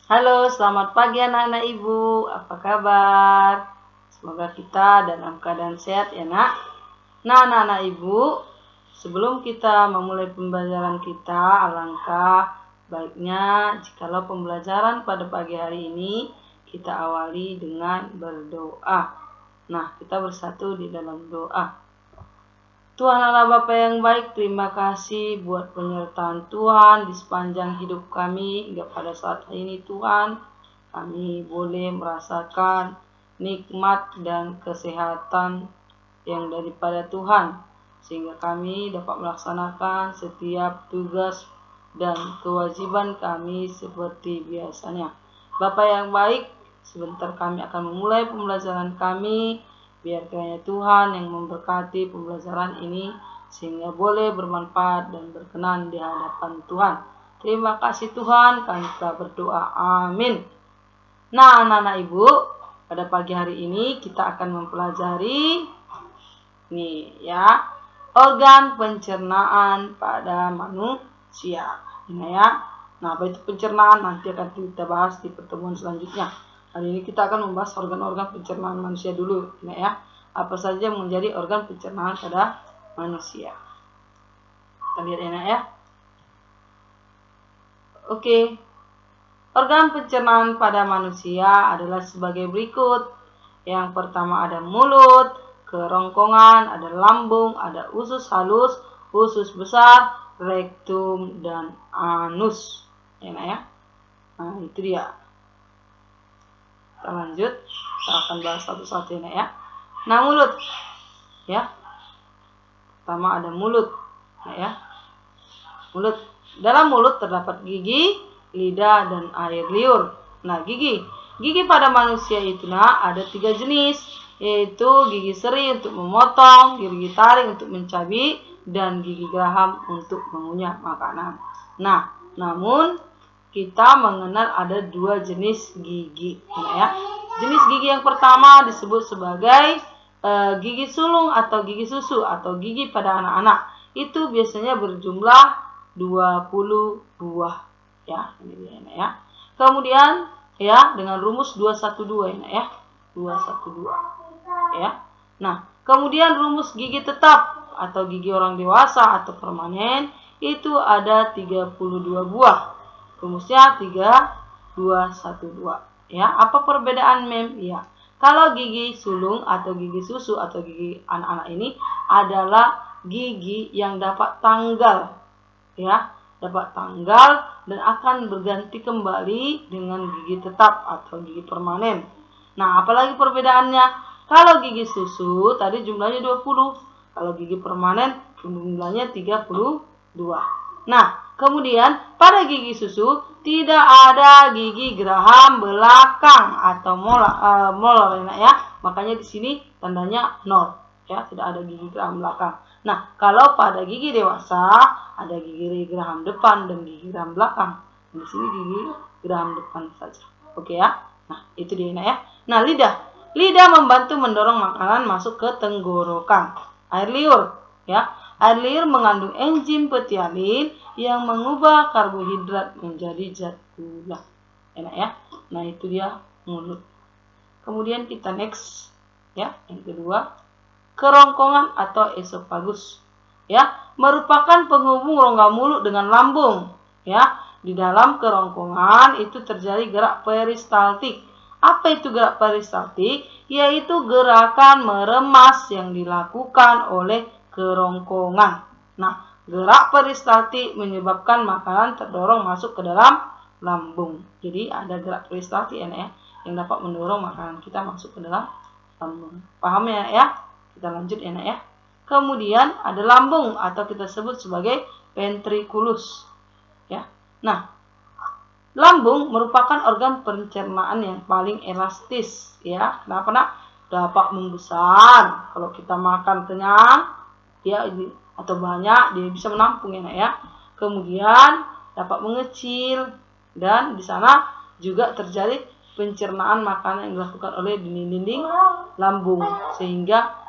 Halo, selamat pagi anak-anak ibu. Apa kabar? Semoga kita dalam keadaan sehat ya nak. Nah anak-anak ibu, sebelum kita memulai pembelajaran kita, alangkah baiknya jikalau pembelajaran pada pagi hari ini kita awali dengan berdoa. Nah, kita bersatu di dalam doa. Tuhan Allah Bapa yang baik, terima kasih buat penyertaan Tuhan di sepanjang hidup kami hingga pada saat ini Tuhan. Kami boleh merasakan nikmat dan kesehatan yang daripada Tuhan. Sehingga kami dapat melaksanakan setiap tugas dan kewajiban kami seperti biasanya. Bapa yang baik, sebentar kami akan memulai pembelajaran kami. Biar kiranya Tuhan yang memberkati pembelajaran ini sehingga boleh bermanfaat dan berkenan di hadapan Tuhan. Terima kasih Tuhan, kami telah berdoa. Amin. Nah anak-anak ibu, pada pagi hari ini kita akan mempelajari organ pencernaan pada manusia. Nah, apa itu pencernaan nanti akan kita bahas di pertemuan selanjutnya. Hari ini kita akan membahas organ-organ pencernaan manusia dulu, Apa saja yang menjadi organ pencernaan pada manusia. Kita lihat ya. Oke. Organ pencernaan pada manusia adalah sebagai berikut. Yang pertama ada mulut, kerongkongan, ada lambung, ada usus halus, usus besar, rektum, dan anus. Ya. Nah, itu dia. Kita lanjut, kita akan bahas satu-satu ya. Nah, mulut ya. Pertama ada mulut ya. Mulut. Dalam mulut terdapat gigi, lidah, dan air liur. Nah, gigi pada manusia itu ada 3 jenis, yaitu gigi seri untuk memotong, gigi taring untuk mencabik, dan gigi geraham untuk mengunyah makanan. Nah, namun kita mengenal ada 2 jenis gigi ya. Jenis gigi yang pertama disebut sebagai gigi sulung atau gigi susu atau gigi pada anak-anak. Itu biasanya berjumlah 20 buah ya. Ini ya. Kemudian ya dengan rumus 212 ya. 212 ya. Nah, kemudian rumus gigi tetap atau gigi orang dewasa atau permanen itu ada 32 buah. Rumusnya 3212 ya. Apa perbedaan mem? Ya. Kalau gigi sulung atau gigi susu atau gigi anak-anak ini adalah gigi yang dapat tanggal ya, dapat tanggal dan akan berganti kembali dengan gigi tetap atau gigi permanen. Nah, apalagi perbedaannya? Kalau gigi susu tadi jumlahnya 20, kalau gigi permanen jumlahnya 32. Nah, kemudian pada gigi susu tidak ada gigi geraham belakang atau molar ya. Makanya di sini tandanya 0 ya, tidak ada gigi geraham belakang. Nah, kalau pada gigi dewasa ada gigi geraham depan dan gigi geraham belakang. Di sini gigi geraham depan saja. Oke ya. Nah, itu dia ya. Nah, lidah. Lidah membantu mendorong makanan masuk ke tenggorokan. Air liur ya. Air liur mengandung enzim petialin yang mengubah karbohidrat menjadi zat gula. Enak ya. Nah, itu dia mulut. Kemudian kita next ya, yang kedua, kerongkongan atau esofagus ya, merupakan penghubung rongga mulut dengan lambung ya. Di dalam kerongkongan itu terjadi gerak peristaltik. Apa itu gerak peristaltik? Yaitu gerakan meremas yang dilakukan oleh kerongkongan. Nah, gerak peristaltik menyebabkan makanan terdorong masuk ke dalam lambung. Jadi ada gerak peristaltik ya, yang dapat mendorong makanan kita masuk ke dalam lambung. Paham ya? Kita lanjut ya. Kemudian ada lambung atau kita sebut sebagai ventriculus ya. Nah, lambung merupakan organ pencernaan yang paling elastis ya. Kenapa nak? Dapat membesar. Kalau kita makan kenyang dia atau banyak, dia bisa menampung ya. Kemudian dapat mengecil dan di sana juga terjadi pencernaan makanan yang dilakukan oleh dinding-dinding lambung sehingga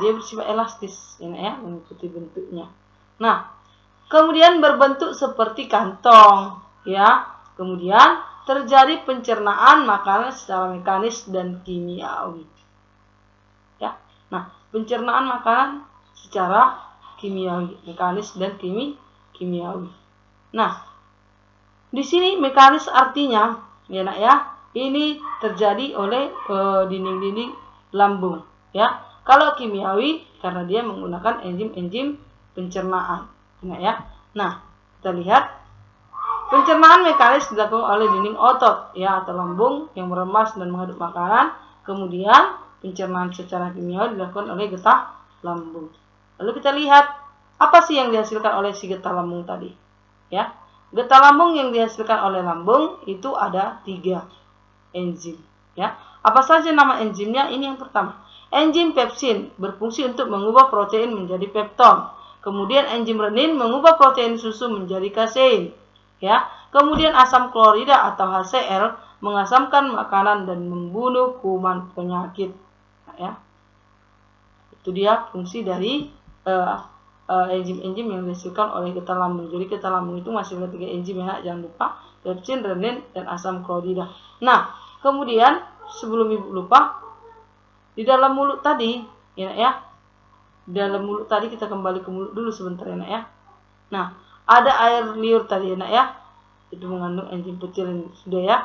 dia bersifat elastis ya, mengikuti bentuknya. Nah, kemudian berbentuk seperti kantong ya. Kemudian terjadi pencernaan makanan secara mekanis dan kimiawi. Ya. Nah, pencernaan makanan secara kimiawi, mekanis dan kimiawi. Nah, di sini mekanis artinya ya nak ya, ini terjadi oleh dinding-dinding lambung ya. Kalau kimiawi karena dia menggunakan enzim-enzim pencernaan. Ya. Nah, kita lihat pencernaan mekanis dilakukan oleh dinding otot ya atau lambung yang meremas dan mengaduk makanan. Kemudian pencernaan secara kimiawi dilakukan oleh getah lambung. Lalu kita lihat apa sih yang dihasilkan oleh si getah lambung tadi? Ya, getah lambung yang dihasilkan oleh lambung itu ada 3 enzim. Ya, apa saja nama enzimnya? Ini yang pertama, enzim pepsin berfungsi untuk mengubah protein menjadi pepton. Kemudian enzim renin mengubah protein susu menjadi kasein. Ya, kemudian asam klorida atau HCl mengasamkan makanan dan membunuh kuman penyakit. Ya, itu dia fungsi dari enzim-enzim yang dihasilkan oleh getah lambung. Jadi getah lambung itu masih ada 3 enzim ya, jangan lupa pepsin, renin, dan asam klorida. Nah, kemudian sebelum ibu lupa, di dalam mulut tadi ya, dalam mulut tadi kita kembali ke mulut dulu sebentar ya nak ya. Nah, ada air liur tadi ya nak ya, itu mengandung enzim pecil sudah ya,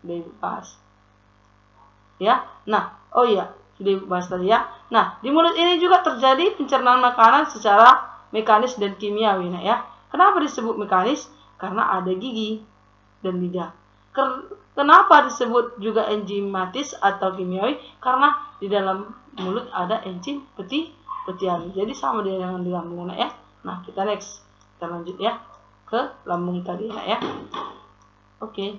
sudah ibu bahas ya. Nah, oh iya, sudah ibu bahas tadi ya. Nah, di mulut ini juga terjadi pencernaan makanan secara mekanis dan kimiawi nak ya. Kenapa disebut mekanis? Karena ada gigi dan lidah. Kenapa disebut juga enzimatis atau kimiawi? Karena di dalam mulut ada enzim petian. Jadi sama dengan di lambung nak ya. Nah, kita next. Kita lanjut ya ke lambung tadi nak ya. Oke.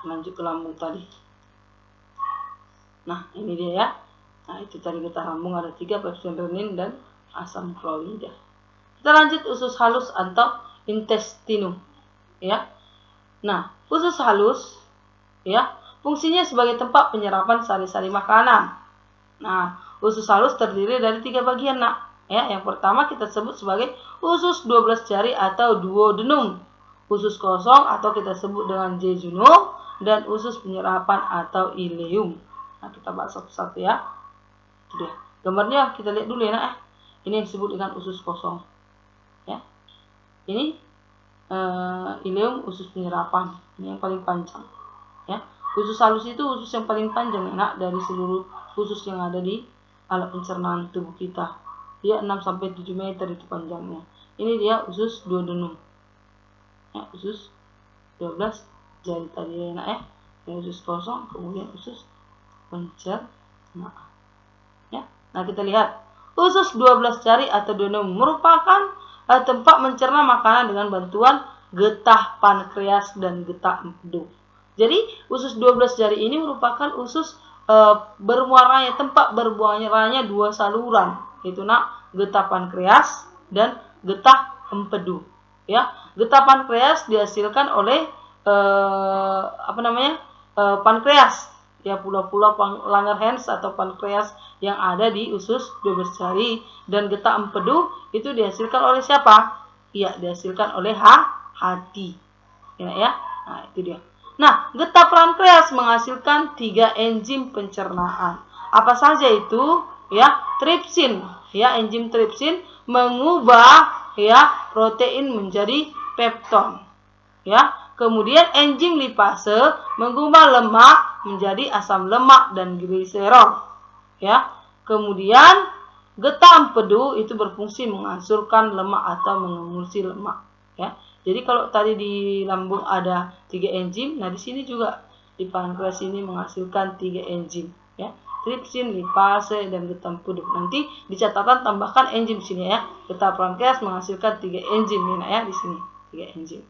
Lanjut ke lambung tadi. Nah, ini dia ya. Nah, itu tadi getah lambung ada 3, pepsin, renin, dan asam klorida. Kita lanjut usus halus atau intestinum ya. Nah, usus halus ya, fungsinya sebagai tempat penyerapan sari-sari makanan. Nah, usus halus terdiri dari 3 bagian nak. Ya, yang pertama kita sebut sebagai usus 12 jari atau duodenum, usus kosong atau kita sebut dengan jejunum, dan usus penyerapan atau ileum. Nah, kita bahas satu-satu ya. Itu dia. Gambarnya kita lihat dulu ya nak. Ini yang disebut dengan usus kosong. Ya. Ini ileum, usus penyerapan. Ini yang paling panjang. Ya. Usus halus itu usus yang paling panjang ya nak dari seluruh usus yang ada di alat pencernaan tubuh kita. Dia 6-7 meter itu panjangnya. Ini dia usus duodenum. Ya, usus 12 jari tadi ya nak ya. Ini usus kosong, kemudian usus pencernaan. Ya. Nah, kita lihat usus 12 jari atau duodenum merupakan tempat mencerna makanan dengan bantuan getah pankreas dan getah empedu. Jadi usus 12 jari ini merupakan usus bermuaranya, tempat bermuaranya 2 saluran, yaitu nak getah pankreas dan getah empedu. Ya, getah pankreas dihasilkan oleh pankreas. Ya, pula-pula Langerhans atau pankreas yang ada di usus 12 jari, dan getah empedu itu dihasilkan oleh siapa? Iya, dihasilkan oleh hati. Ya. Nah, itu dia. Nah, getah pankreas menghasilkan 3 enzim pencernaan. Apa saja itu? Ya, tripsin. Ya, enzim tripsin mengubah ya protein menjadi pepton. Ya, kemudian enzim lipase mengubah lemak menjadi asam lemak dan gliserol. Ya, kemudian getah empedu itu berfungsi menghancurkan lemak atau mengemulsi lemak. Ya, jadi kalau tadi di lambung ada 3 enzim, nah di sini juga di pankreas ini menghasilkan 3 enzim. Ya, tripsin, lipase, dan getah empedu. Nanti di catatan tambahkan enzim sini ya. Getah pankreas menghasilkan 3 enzim ya di sini, 3 enzim.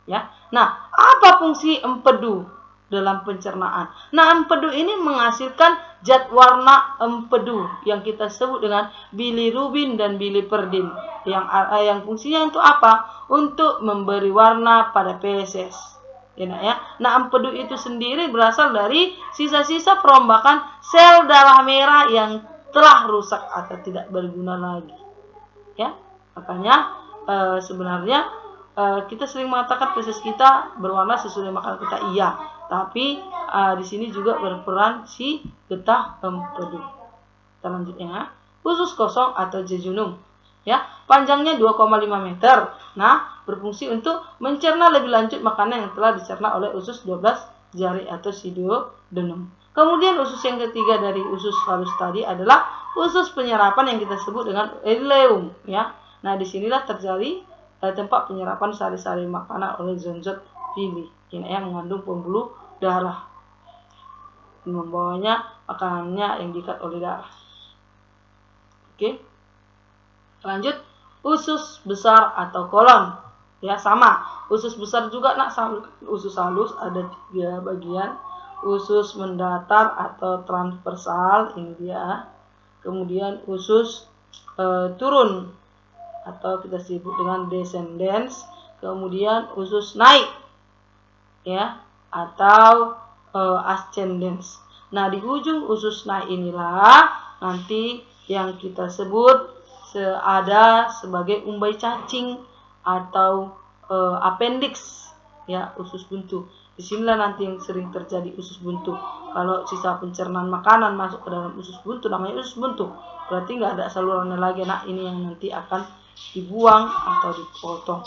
Ya. Nah, apa fungsi empedu dalam pencernaan? Nah, empedu ini menghasilkan zat warna empedu yang kita sebut dengan bilirubin dan biliperdin. Yang fungsinya untuk apa? Untuk memberi warna pada feses. Ya. Nah, empedu itu sendiri berasal dari sisa-sisa perombakan sel darah merah yang telah rusak atau tidak berguna lagi. Ya, makanya sebenarnya kita sering mengatakan feses kita berwarna sesuai makanan kita, iya. Tapi di sini juga berperan si getah empedu. Kita lanjutnya, usus kosong atau jejunum. Ya, panjangnya 2,5 meter. Nah, berfungsi untuk mencerna lebih lanjut makanan yang telah dicerna oleh usus 12 jari atau duodenum. Kemudian usus yang ketiga dari usus halus tadi adalah usus penyerapan yang kita sebut dengan ileum. Ya, nah disinilah terjadi tempat penyerapan sari-sari makanan oleh zonzot villi yang mengandung pembuluh darah, membawanya makanannya yang diikat oleh darah. Oke, lanjut usus besar atau kolon. Ya, sama, usus besar juga sama. Usus halus ada 3 bagian, usus mendatar atau transversal, ini dia. Kemudian usus turun atau kita sebut dengan descendens. Kemudian usus naik, ya, atau ascendens. Nah, di ujung usus naik inilah nanti yang kita sebut ada sebagai umbai cacing atau appendix, ya, usus buntu. Disinilah nanti yang sering terjadi usus buntu. Kalau sisa pencernaan makanan masuk ke dalam usus buntu, namanya usus buntu. Berarti nggak ada salurannya lagi. Nah, ini yang nanti akan dibuang atau dipotong.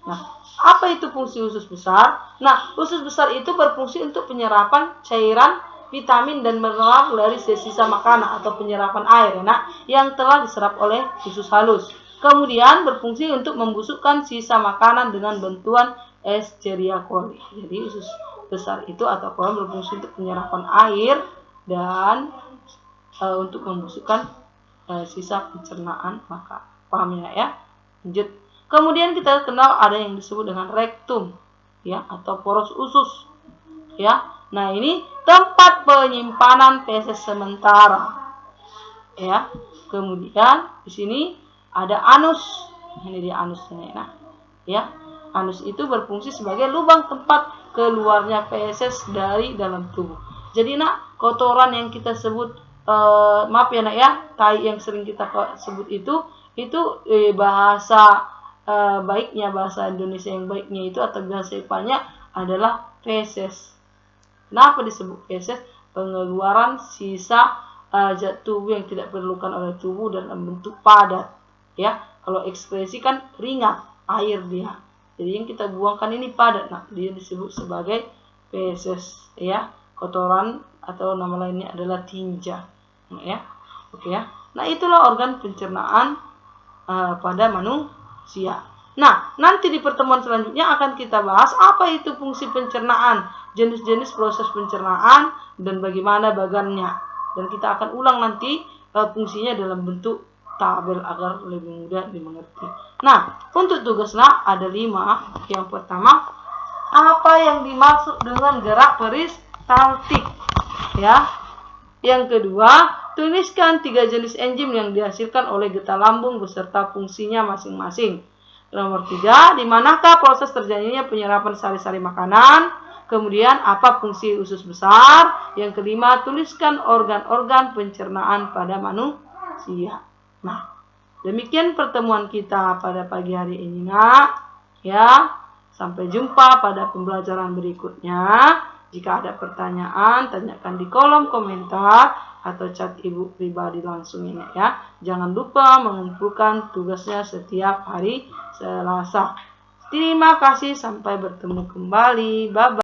Nah, apa itu fungsi usus besar? Nah, usus besar itu berfungsi untuk penyerapan cairan, vitamin, dan mineral dari sisa makanan atau penyerapan air, nah, yang telah diserap oleh usus halus. Kemudian berfungsi untuk membusukkan sisa makanan dengan bantuan Escherichia coli. Jadi usus besar itu atau kolon berfungsi untuk penyerapan air dan untuk membusukkan sisa pencernaan makanan. Paham ya? Lanjut. Kemudian kita kenal ada yang disebut dengan rektum, ya, atau poros usus, ya. Nah, ini tempat penyimpanan feses sementara, ya. Kemudian di sini ada anus. Ini dia anusnya. Nah, ya. Anus itu berfungsi sebagai lubang tempat keluarnya feses dari dalam tubuh. Jadi, nak, kotoran yang kita sebut maaf ya, nak, ya, tai yang sering kita sebut itu bahasa baiknya, bahasa Indonesia yang baiknya itu atau bahasa Ipanya adalah feses. Kenapa disebut feses? Pengeluaran sisa zat tubuh yang tidak diperlukan oleh tubuh dalam bentuk padat. Ya, kalau ekskresi kan ringan, air dia. Jadi yang kita buangkan ini padat. Nah, dia disebut sebagai feses, ya. Kotoran atau nama lainnya adalah tinja. Ya. Oke ya. Nah, itulah organ pencernaan pada manusia. Nah, nanti di pertemuan selanjutnya akan kita bahas apa itu fungsi pencernaan, jenis-jenis proses pencernaan, dan bagaimana bagannya. Dan kita akan ulang nanti fungsinya dalam bentuk tabel agar lebih mudah dimengerti. Nah, untuk tugasnya ada 5. Yang pertama, apa yang dimaksud dengan gerak peristaltik? Ya. Yang kedua, tuliskan 3 jenis enzim yang dihasilkan oleh getah lambung beserta fungsinya masing-masing. Nomor 3, di manakah proses terjadinya penyerapan sari-sari makanan? Kemudian, apa fungsi usus besar? Yang kelima, tuliskan organ-organ pencernaan pada manusia. Nah, demikian pertemuan kita pada pagi hari ini, nak. Ya, sampai jumpa pada pembelajaran berikutnya. Jika ada pertanyaan, tanyakan di kolom komentar atau chat ibu pribadi langsung ini, ya. Jangan lupa mengumpulkan tugasnya setiap hari Selasa. Terima kasih, sampai bertemu kembali. Bye-bye.